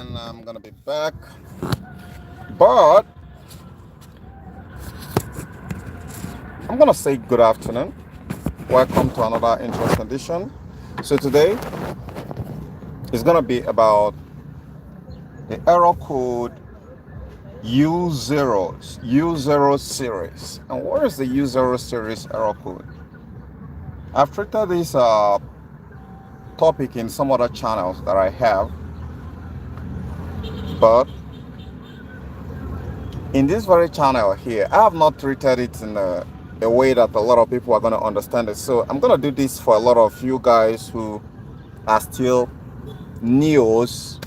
and I'm gonna be back. But I'm gonna say good afternoon. Welcome to another interesting edition. So today is gonna be about the error code U0 series. And what is the U0 series error code? I've treated this topic in some other channels that I have, but in this very channel here, I have not treated it in a way that a lot of people are going to understand it. So I'm going to do this for a lot of you guys who are still neos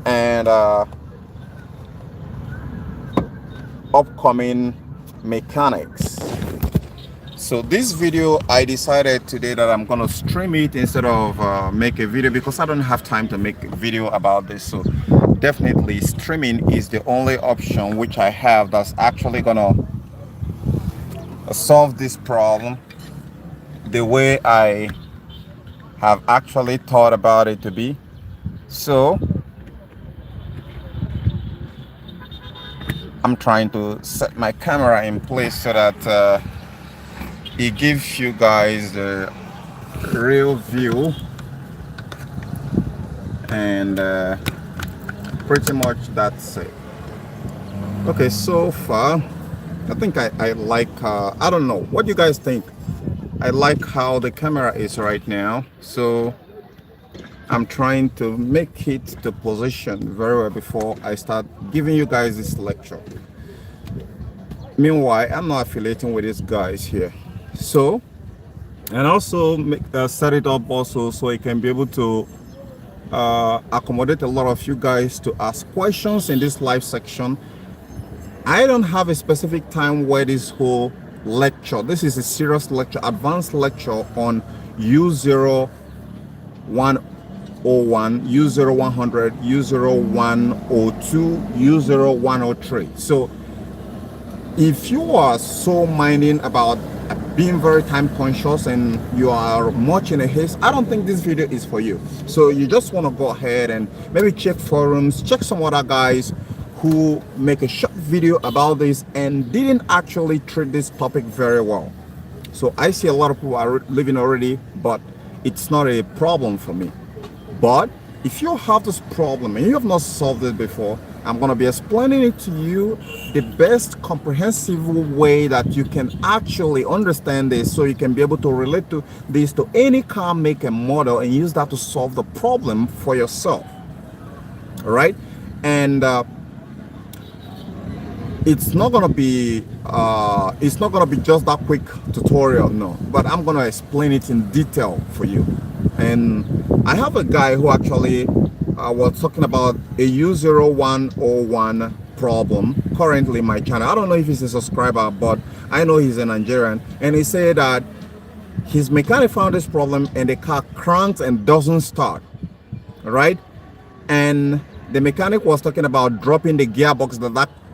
and upcoming mechanics. So this video, I decided today that I'm going to stream it instead of make a video, because I don't have time to make a video about this. So definitely streaming is the only option which I have that's actually going to solve this problem the way I have actually thought about it to be. So I'm trying to set my camera in place so that it gives you guys the real view, and pretty much that's it. Okay, so far I think I like I don't know what you guys think. I like how the camera is right now, so I'm trying to make it to position very well before I start giving you guys this lecture. Meanwhile, I'm not affiliating with these guys here, so, and also set it up also so it can be able to accommodate a lot of you guys to ask questions in this live section. I don't have a specific time where this whole lecture, this is a serious lecture, advanced lecture on U0101, U0100, U0102, U0103. So if you are so minding about being very time conscious and you are much in a haste, I don't think this video is for you. So you just want to go ahead and maybe check forums, check some other guys who make a short video about this and didn't actually treat this topic very well. So I see a lot of people are living already, but it's not a problem for me. But if you have this problem and you have not solved it before, I'm going to be explaining it to you the best comprehensive way that you can actually understand this, so you can be able to relate to this to any car make and model and use that to solve the problem for yourself. All right? And it's not going to be just that quick tutorial, no, but I'm going to explain it in detail for you. And I have a guy who actually was talking about a U0101 problem currently in my channel. I don't know if he's a subscriber, but I know he's a Nigerian, and he said that his mechanic found this problem and the car cranks and doesn't start, right? And the mechanic was talking about dropping the gearbox.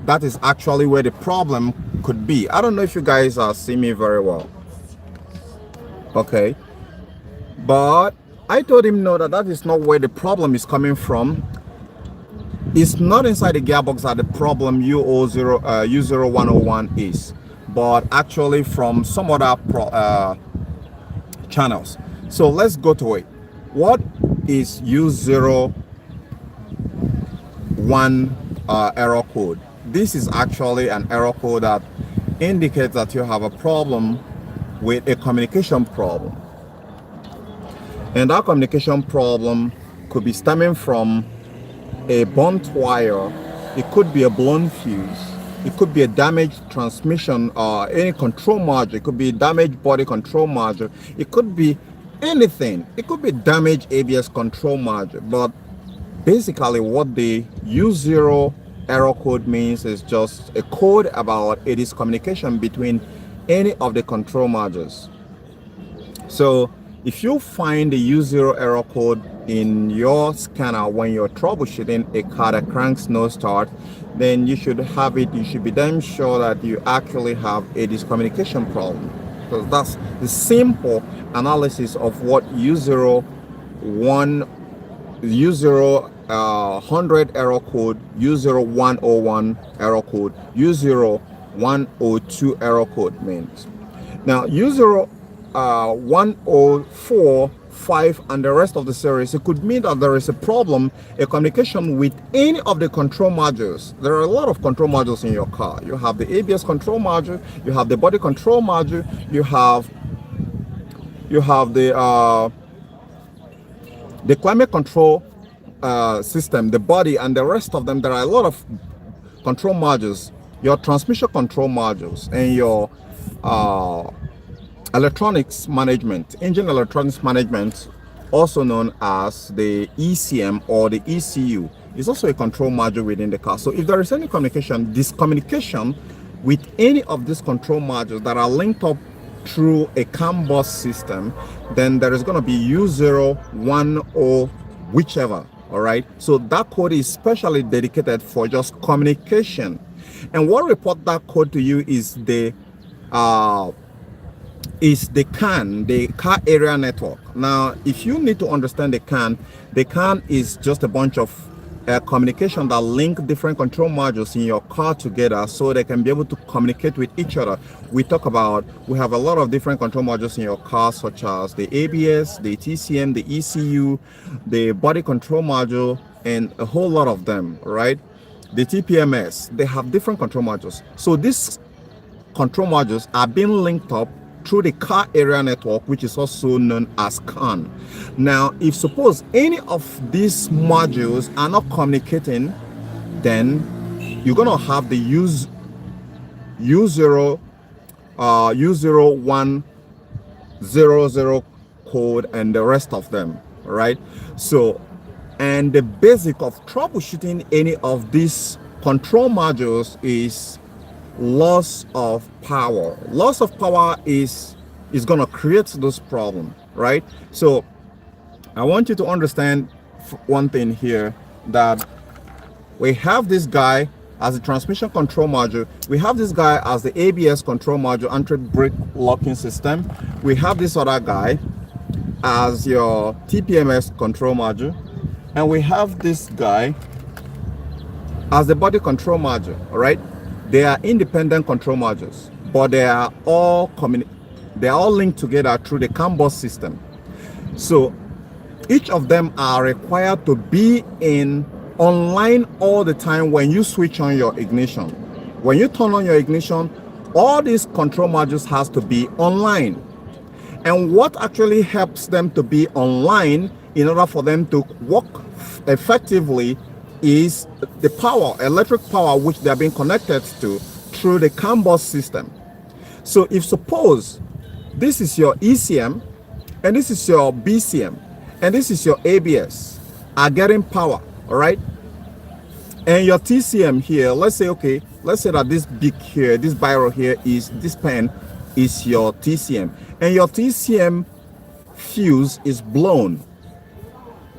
That is actually where the problem could be. I don't know if you guys see me very well. Okay, but I told him no, that is not where the problem is coming from. It's not inside the gearbox that the problem U0101 is, but actually from some other channels. So let's go to it. What is U01 error code? This is actually an error code that indicates that you have a problem with a communication problem. And that communication problem could be stemming from a burnt wire, it could be a blown fuse, it could be a damaged transmission or any control module, it could be a damaged body control module, it could be anything, it could be damaged ABS control module. But basically what the U0 error code means is just a code about a discommunication between any of the control modules. So if you find the U0 error code in your scanner when you're troubleshooting a car that cranks no start, then you should have it. You should be damn sure that you actually have a discommunication problem, because that's the simple analysis of what U01 U0100 error code, U0101 error code, U0102 error code means. Now, U0104, 5, and the rest of the series, it could mean that there is a problem, a communication with any of the control modules. There are a lot of control modules in your car. You have the ABS control module, you have the body control module, you have the climate control system, the body, and the rest of them. There are a lot of control modules, your transmission control modules, and your electronics management, engine electronics management, also known as the ECM or the ECU, is also a control module within the car. So if there is any communication, this communication with any of these control modules that are linked up through a CAN bus system, then there is going to be U0100 whichever. All right, so that code is specially dedicated for just communication, and what report that code to you is the CAN, the car area network. Now, if you need to understand the CAN is just a bunch of communication that link different control modules in your car together so they can be able to communicate with each other. We have a lot of different control modules in your car, such as the ABS, the TCM, the ECU, the body control module, and a whole lot of them, right? The TPMS, they have different control modules. So these control modules are being linked up through the car area network, which is also known as CAN. Now, if suppose any of these modules are not communicating, then you're going to have the U0100 code and the rest of them, right? So, and the basic of troubleshooting any of these control modules is loss of power. Loss of power is going to create those problems, right? So I want you to understand one thing here, that we have this guy as a transmission control module, we have this guy as the ABS control module, anti-brake locking system, we have this other guy as your TPMS control module, and we have this guy as the body control module. All right, they are independent control modules, but they are all linked together through the CAN bus system. So each of them are required to be online all the time when you switch on your ignition. When you turn on your ignition, all these control modules has to be online. And what actually helps them to be online in order for them to work effectively is the power, electric power, which they are being connected to through the CAN bus system. So if suppose this is your ECM and this is your BCM and this is your ABS are getting power, all right, and your TCM here, let's say that this big here, this biro here, is this pen is your TCM, and your TCM fuse is blown,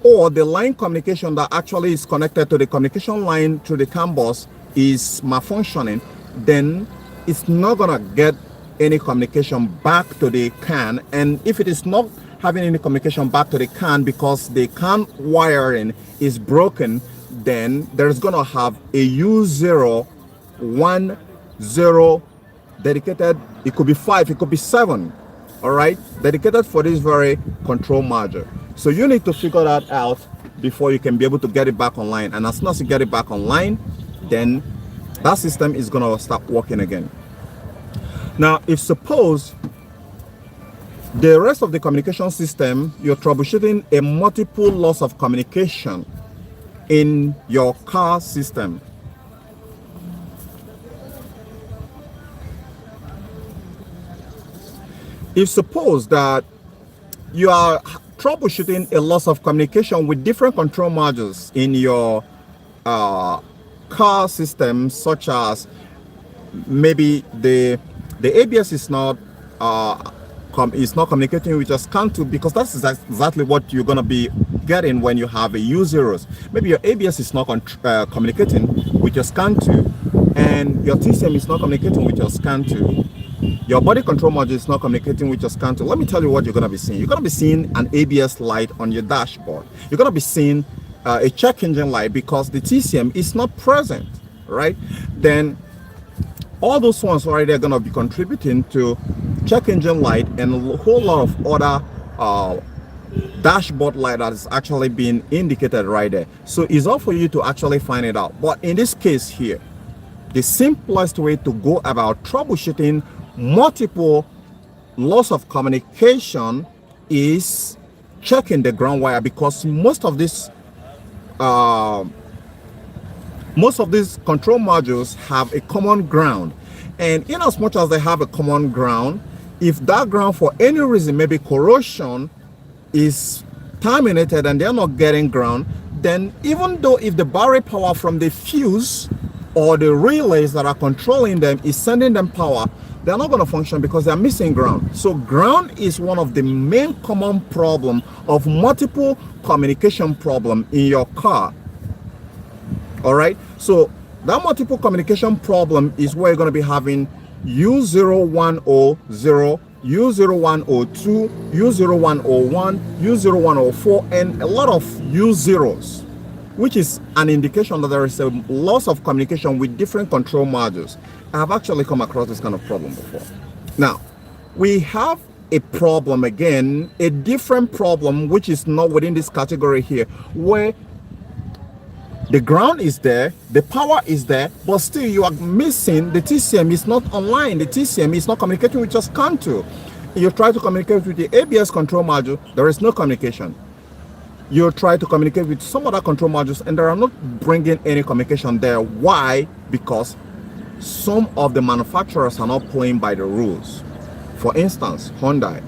or the line communication that actually is connected to the communication line through the CAN bus is malfunctioning, then it's not gonna get any communication back to the CAN. And if it is not having any communication back to the CAN because the CAN wiring is broken, then there's gonna have a U0100 dedicated. It could be 5, it could be 7, all right, dedicated for this very control module. So you need to figure that out before you can be able to get it back online. And as soon as you get it back online, then that system is going to start working again. Now, if suppose the rest of the communication system, you're troubleshooting a multiple loss of communication in your car system. If suppose that you are troubleshooting a loss of communication with different control modules in your car system, such as maybe the ABS is not communicating with your scan tool, because that's exactly what you're going to be getting when you have a U0s. Maybe your ABS is not communicating with your scan tool, and your TCM is not communicating with your scan tool. Your body control module is not communicating with your scan tool. Let me tell you what you're going to be seeing. You're going to be seeing an ABS light on your dashboard. You're going to be seeing a check engine light because the TCM is not present, right? Then all those ones right there are going to be contributing to check engine light and a whole lot of other dashboard light that is actually being indicated right there. So it's all for you to actually find it out. But in this case here, the simplest way to go about troubleshooting multiple loss of communication is checking the ground wire, because most of these control modules have a common ground, and in as much as they have a common ground, if that ground for any reason, maybe corrosion, is terminated and they're not getting ground, then even though if the battery power from the fuse or the relays that are controlling them is sending them power, they're not going to function because they're missing ground. So ground is one of the main common problem of multiple communication problem in your car. All right, so that multiple communication problem is where you're going to be having U0100, U0102, U0101, U0104, and a lot of U0s, which is an indication that there is a loss of communication with different control modules. I have actually come across this kind of problem before. Now, we have a problem again, a different problem, which is not within this category here, where the ground is there, the power is there, but still you are missing, the TCM is not online, the TCM is not communicating with your scan tool. You try to communicate with the ABS control module, there is no communication. You try to communicate with some other control modules and they are not bringing any communication there. Why? Because some of the manufacturers are not playing by the rules. For instance, Hyundai.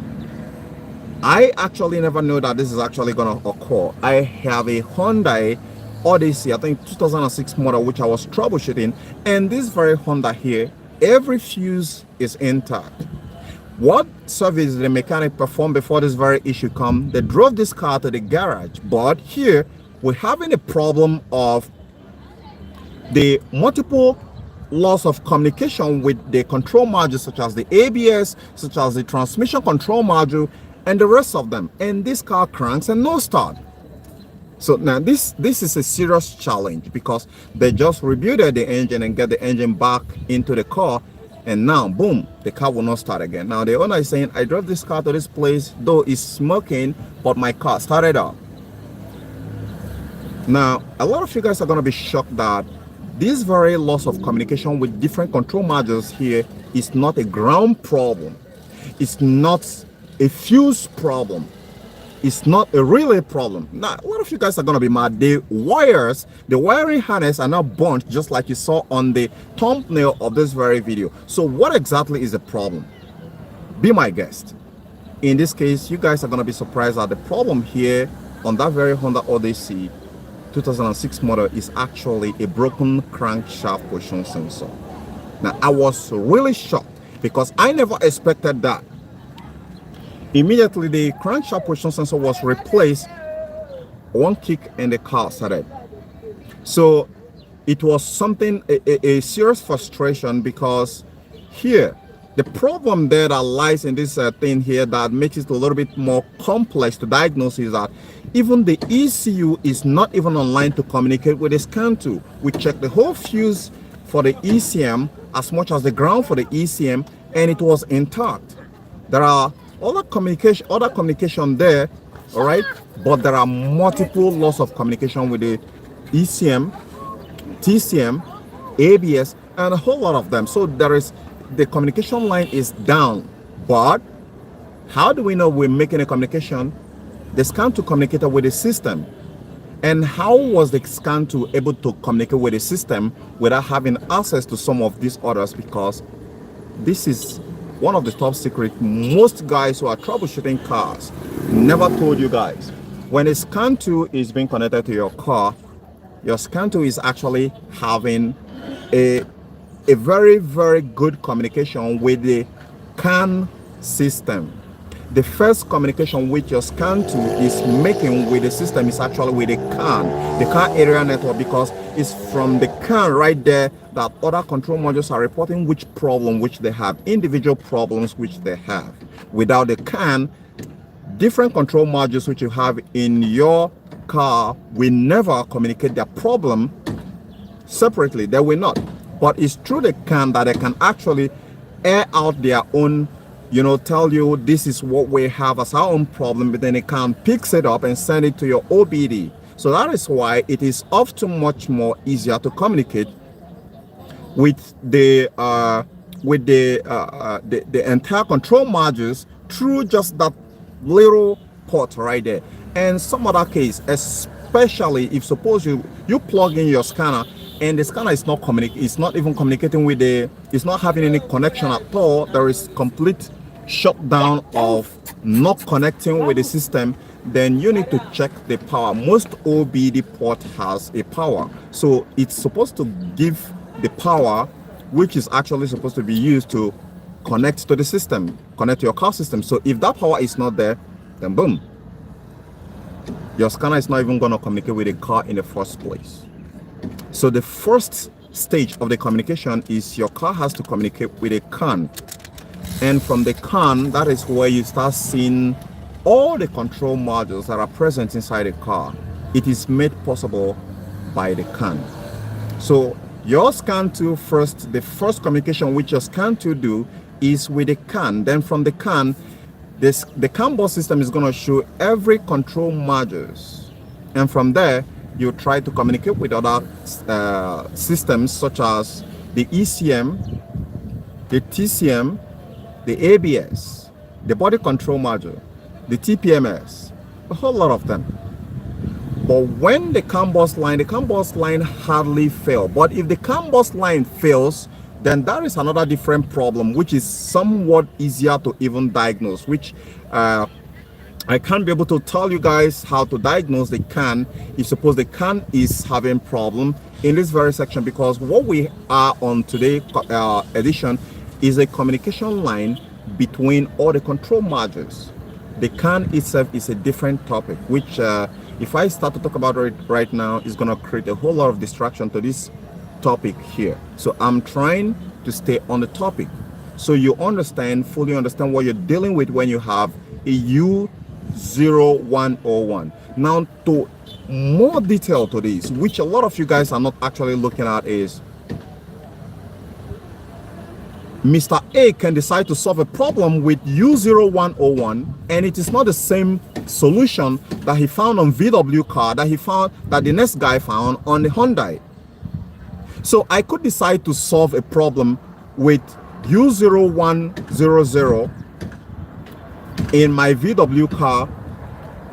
I actually never knew that this is actually going to occur. I have a Hyundai Odyssey, I think 2006 model, which I was troubleshooting, and this very Honda here, every fuse is intact. What service did the mechanic perform before this very issue come? They drove this car to the garage, but here we're having a problem of the multiple loss of communication with the control modules, such as the ABS, such as the transmission control module, and the rest of them. And this car cranks and no start. So now this is a serious challenge, because they just rebooted the engine and get the engine back into the car, and now boom, the car will not start again. Now the owner is saying, I drove this car to this place, though it's smoking, but my car started up. Now a lot of you guys are going to be shocked that this very loss of communication with different control modules here is not a ground problem. It's not a fuse problem. It's not a relay problem. Now, a lot of you guys are going to be mad. The wires, the wiring harness are now burnt, just like you saw on the thumbnail of this very video. So what exactly is the problem? Be my guest. In this case, you guys are going to be surprised that the problem here on that very Honda Odyssey 2006 model is actually a broken crankshaft position sensor. Now, I was really shocked because I never expected that. Immediately, the crankshaft position sensor was replaced, one kick and the car started. So it was something, a serious frustration, because here, the problem there that lies in this thing here that makes it a little bit more complex to diagnose is that even the ECU is not even online to communicate with the scan tool. We checked the whole fuse for the ECM as much as the ground for the ECM, and it was intact. There are other communication there, all right, but there are multiple loss of communication with the ECM, TCM, ABS, and a whole lot of them. So there is, the communication line is down. But how do we know we're making a communication? The scan tool communicated with the system. And how was the scan tool able to communicate with the system without having access to some of these others? Because this is one of the top secrets most guys who are troubleshooting cars never told you guys. When a scan tool is being connected to your car, your scan tool is actually having a very, very good communication with the CAN system. The first communication which your scan tool is making with the system is actually with the CAN, the car area network, because it's from the CAN right there that other control modules are reporting which problem which they have, individual problems which they have. Without the CAN, different control modules which you have in your car will never communicate their problem separately. They will not. But it's through the CAN that they can actually air out their own, tell you this is what we have as our own problem, but then it can picks it up and send it to your OBD. So that is why it is often much more easier to communicate with the entire control modules through just that little port right there. And some other case, especially if suppose you plug in your scanner and the scanner is not even communicating with it's not having any connection at all. There is complete shutdown of not connecting with the system. Then you need to check the power. Most OBD port has a power, so it's supposed to give the power, which is actually supposed to be used to connect to the system, connect to your car system. So if that power is not there, then boom, your scanner is not even going to communicate with the car in the first place. So the first stage of the communication is your car has to communicate with a CAN. And from the CAN, that is where you start seeing all the control modules that are present inside the car. It is made possible by the CAN. So your scan2 first, the first communication which your scan2 do is with the CAN. Then from the CAN, the CAN bus system is going to show every control modules. And from there, you try to communicate with other systems such as the ECM, the TCM, the ABS, the body control module, the TPMS, a whole lot of them. But when the CAN bus line hardly fails. But if the CAN bus line fails, then that is another different problem, which is somewhat easier to even diagnose, which I can't be able to tell you guys how to diagnose the CAN if suppose the CAN is having problem in this very section, because what we are on today edition is a communication line between all the control modules. The CAN itself is a different topic, which if I start to talk about it right now, is going to create a whole lot of distraction to this topic here. So I'm trying to stay on the topic so you fully understand what you're dealing with when you have a U0101. Now, to more detail to this, which a lot of you guys are not actually looking at, is Mr. A can decide to solve a problem with U0101, and it is not the same solution that he found on VW car that the next guy found on the Hyundai. So I could decide to solve a problem with U0100 in my VW car,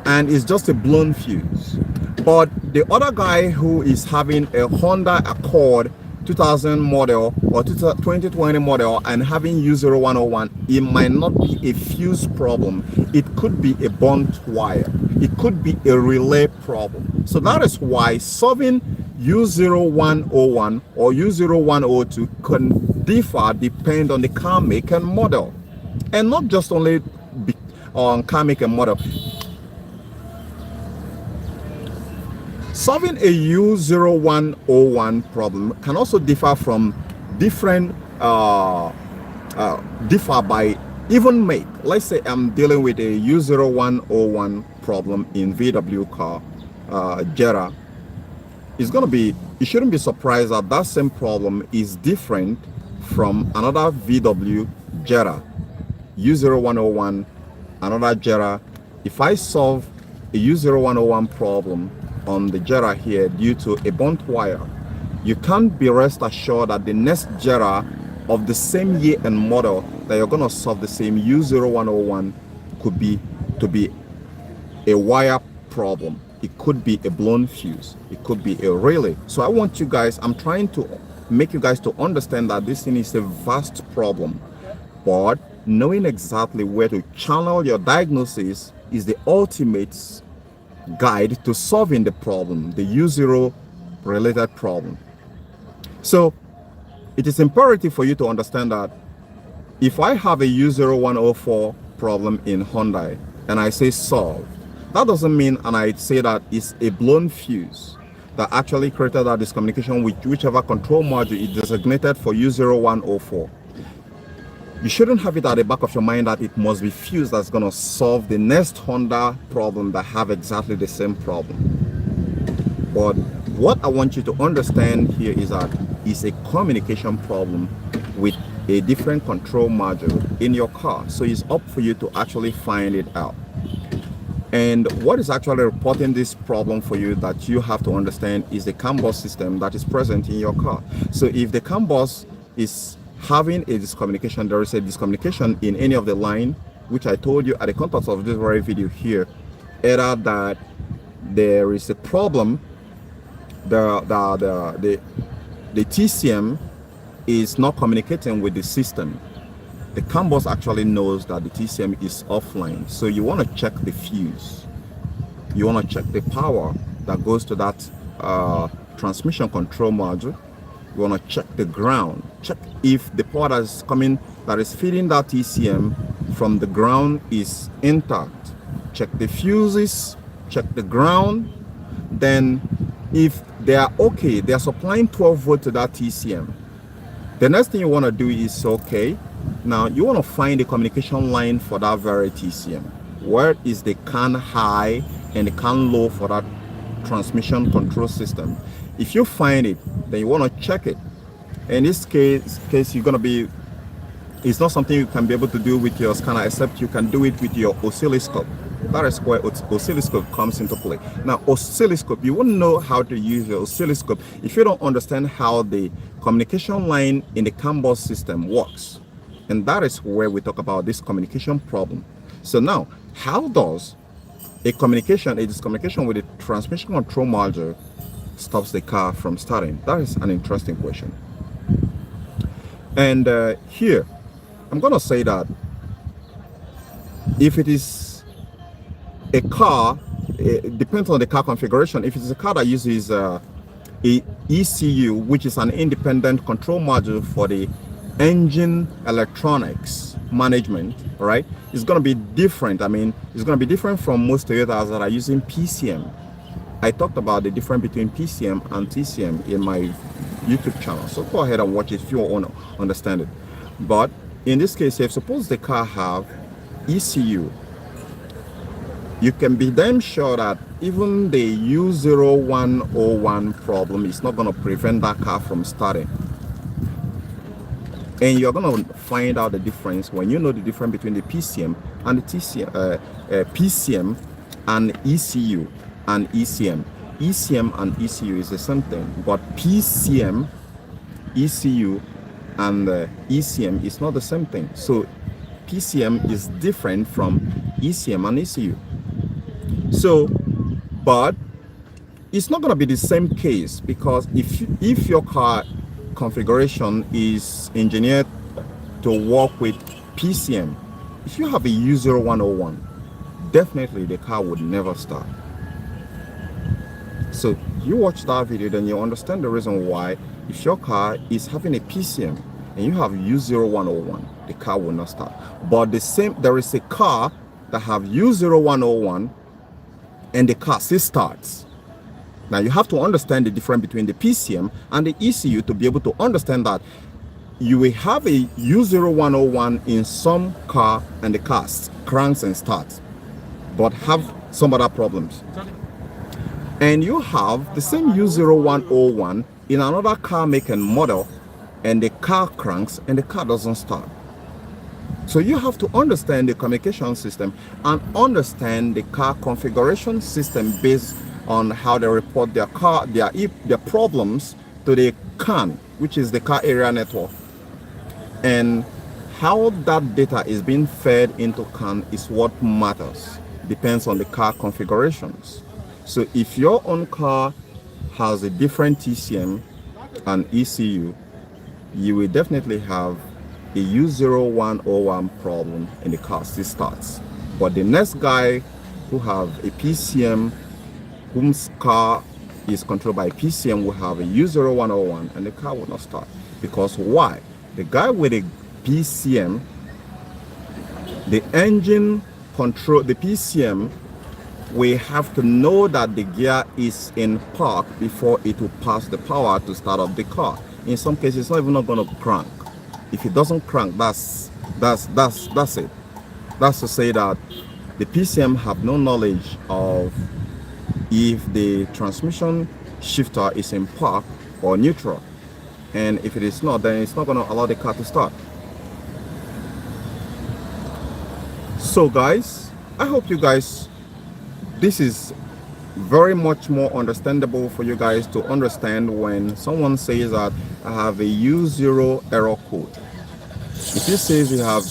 and it's just a blown fuse. But the other guy who is having a Honda Accord 2000 model or 2020 model and having U0101, it might not be a fuse problem. It could be a burnt wire. It could be a relay problem. So that is why solving U0101 or U0102 can differ depend on the car make and model, and not just only on car make and model. Solving a U0101 problem can also differ from differ by even make. Let's say I'm dealing with a U0101 problem in VW car Jetta. You shouldn't be surprised that that same problem is different from another VW Jetta, U0101, another Jetta. If I solve a U0101 problem on the Jetta here due to a burnt wire, you can't be rest assured that the next Jetta of the same year and model that you're going to solve the same U0101 could be a wire problem. It could be a blown fuse. It could be a relay. So I'm trying to make you guys to understand that this thing is a vast problem, but knowing exactly where to channel your diagnosis is the ultimate guide to solving the problem, the U0 related problem. So it is imperative for you to understand that if I have a U0104 problem in Hyundai and I say solve, that doesn't mean, and I say that it's a blown fuse that actually created that miscommunication with whichever control module is designated for U0104. You shouldn't have it at the back of your mind that it must be fuse that's going to solve the next Honda problem that have exactly the same problem. But what I want you to understand here is that it's a communication problem with a different control module in your car. So it's up for you to actually find it out. And what is actually reporting this problem for you that you have to understand is the CAN bus system that is present in your car. So if the CAN bus is having a discommunication, there is a discommunication in any of the line, which I told you at the context of this very video here, either that there is a problem, the TCM is not communicating with the system. The CAN bus actually knows that the TCM is offline. So you want to check the fuse. You want to check the power that goes to that transmission control module. You want to check the ground. Check if the power that is coming, that is feeding that TCM from the ground is intact. Check the fuses, check the ground. Then if they are okay, they are supplying 12 volt to that TCM. The next thing you want to do is, okay, now you want to find the communication line for that very TCM. Where is the CAN high and the CAN low for that transmission control system? If you find it, then you want to check it. In this case you're going to be, it's not something you can be able to do with your scanner, except you can do it with your oscilloscope. That is where oscilloscope comes into play. Now, oscilloscope, you wouldn't know how to use your oscilloscope if you don't understand how the communication line in the CAN bus system works. And that is where we talk about this communication problem. So now, how does a discommunication with the transmission control module stops the car from starting? That is an interesting question. And here, I'm going to say that if it is a car, it depends on the car configuration. If it's a car that uses a ECU, which is an independent control module for the engine electronics management, right, it's going to be different. I mean, it's going to be different from most Toyotas that are using PCM. I talked about the difference between PCM and TCM in my YouTube channel, so go ahead and watch it if you want to understand it. But in this case, if suppose the car have ECU, you can be damn sure that even the U0101 problem is not going to prevent that car from starting. And you're going to find out the difference when you know the difference between the PCM and the TCM, PCM and ECU and ECM. ECM and ECU is the same thing, but PCM, ECU, and ECM is not the same thing. So PCM is different from ECM and ECU. So, but it's not going to be the same case, because if your car configuration is engineered to work with PCM, if you have a U0101, definitely the car would never start. So you watch that video, then you understand the reason why if your car is having a PCM and you have U0101, the car will not start. But there is a car that have U0101 and the car still starts. Now you have to understand the difference between the PCM and the ECU to be able to understand that you will have a U0101 in some car and the car cranks and starts, but have some other problems. And you have the same U0101 in another car make and model, and the car cranks and the car doesn't start. So you have to understand the communication system and understand the car configuration system based on how they report their problems to the CAN, which is the car area network. And how that data is being fed into CAN is what matters. Depends on the car configurations. So if your own car has a different TCM and ECU, you will definitely have a U0101 problem and the car still starts. But the next guy who have a PCM, whose car is controlled by PCM, will have a U0101 and the car will not start. Because why? The guy with a PCM, the engine control, the PCM, we have to know that the gear is in park before it will pass the power to start up the car. In some cases, it's not even going to crank. If it doesn't crank, that's it. That's to say that the PCM have no knowledge of if the transmission shifter is in park or neutral. And if it is not, then it's not going to allow the car to start. So guys, I hope you guys, this is very much more understandable for you guys to understand when someone says that I have a U0 error code. If he says you have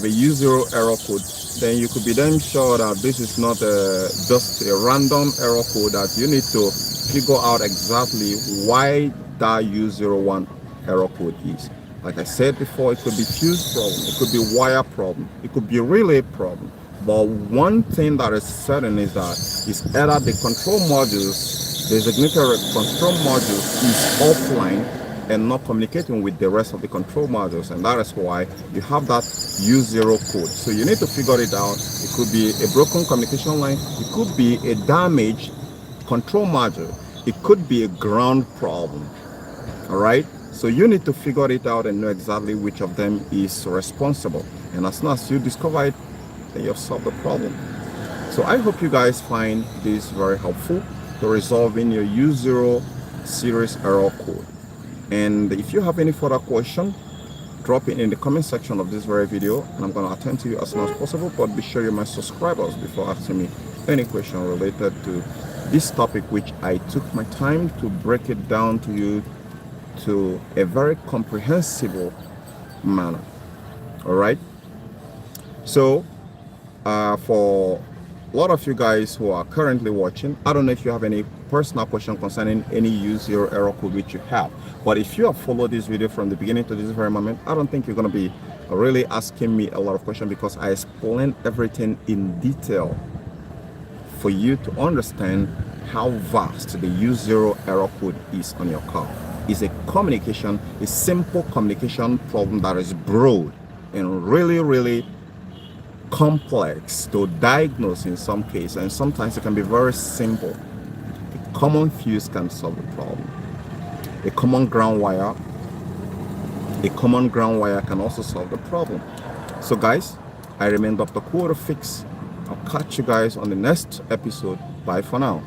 a U0 error code, then you could be damn sure that this is not just a random error code, that you need to figure out exactly why that U01 error code is. Like I said before, it could be fuse problem, it could be wire problem, it could be relay problem. But one thing that is certain is that it's either the control modules, the designated control module is offline and not communicating with the rest of the control modules, and that is why you have that U0 code. So you need to figure it out. It could be a broken communication line, it could be a damaged control module, it could be a ground problem. All right, so you need to figure it out and know exactly which of them is responsible, and as soon as you discover it, then you've solved the problem. So I hope you guys find this very helpful to resolving your U0 series error code. And if you have any further question, drop it in the comment section of this very video, and I'm going to attend to you as soon as possible. But be sure you're my subscribers before asking me any question related to this topic, which I took my time to break it down to you to a very comprehensible manner. All right, so for a lot of you guys who are currently watching, I don't know if you have any personal question concerning any U0 error code which you have, but if you have followed this video from the beginning to this very moment, I don't think you're going to be really asking me a lot of questions, because I explained everything in detail for you to understand how vast the U0 error code is on your car. It's a simple communication problem that is broad and really complex to diagnose in some cases, and sometimes it can be very simple. A common fuse can solve the problem. A common ground wire can also solve the problem. So guys, I remain Dr. Fix. I'll catch you guys on the next episode. Bye for now.